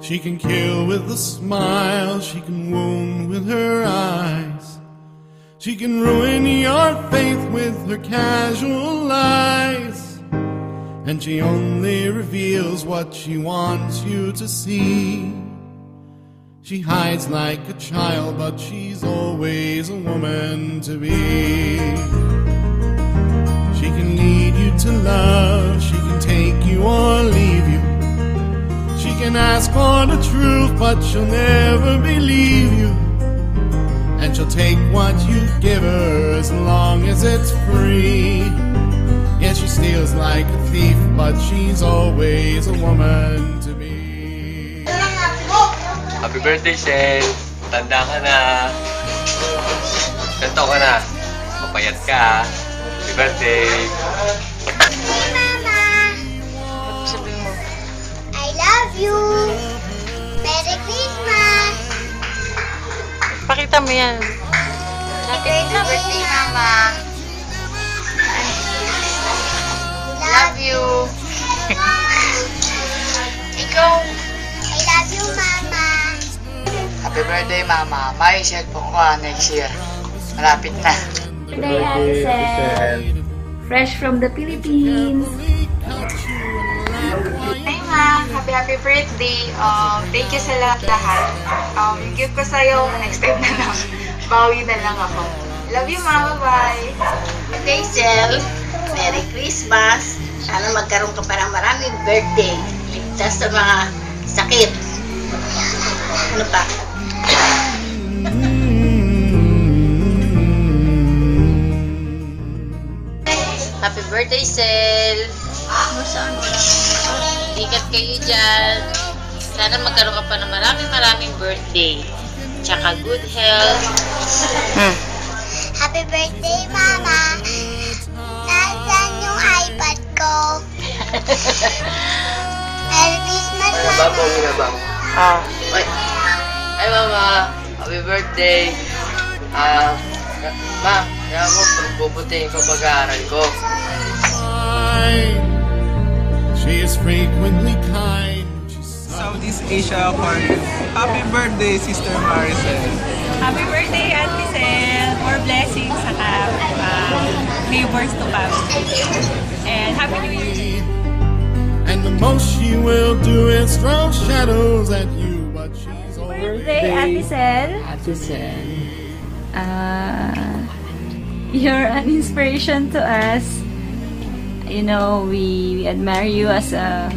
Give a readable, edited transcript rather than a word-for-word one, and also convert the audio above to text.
She can kill with a smile, she can wound with her eyes. She can ruin your faith with her casual lies. And she only reveals what she wants you to see. She hides like a child, but she's always a woman to be. She can lead you to love, she can take you or leave you. She can ask for the truth, but she'll never believe you. And she'll take what you give her as long as it's free. Yeah, she steals like a thief, but she's always a woman to be. Happy birthday, Shell! Tanda ka na. Ganto ka na. Mapayat ka. Happy birthday! Mama! Sabihin mo. I love you! Merry Christmas! Pakita mo yan. Happy birthday, Mama! Love you. Ikaw. I love you, Mama! Happy birthday, Mama. May cellphone ko next year. Malapit na. Today, Ate Sel. Fresh from the Philippines. Hi, Ma. Happy birthday. Thank you sa lahat. Yung gift ko sa'yo, next time na lang. Bawi na lang ako. Love you, Ma. Bye-bye. Okay, Sel. Merry Christmas. Sana magkaroon ka pa ng maraming birthday. Ligtas sa mga sakit. Ano pa? Happy birthday, Sel. Saan mo? Ikat kayo dyan. Sana magkaroon ka pa ng maraming birthday. Tsaka good health. Happy birthday, Mama! Nasaan yung iPad ko? Merry Christmas, Mama! Ginabang. Ay, Mama. Happy birthday. Ma, kaya mo pagbubutin ko pag-aaral ko. She is frequently kind. Southeast Asia Aquarium. Happy birthday, Sister Maricel. Happy birthday, Auntie Sel. More blessings sa neighbors to come. And Happy New Year. And the most she will do is throw shadows at you, but she's always Birthday, Ate Sel. Ate Sel. You're an inspiration to us. You know, we admire you as a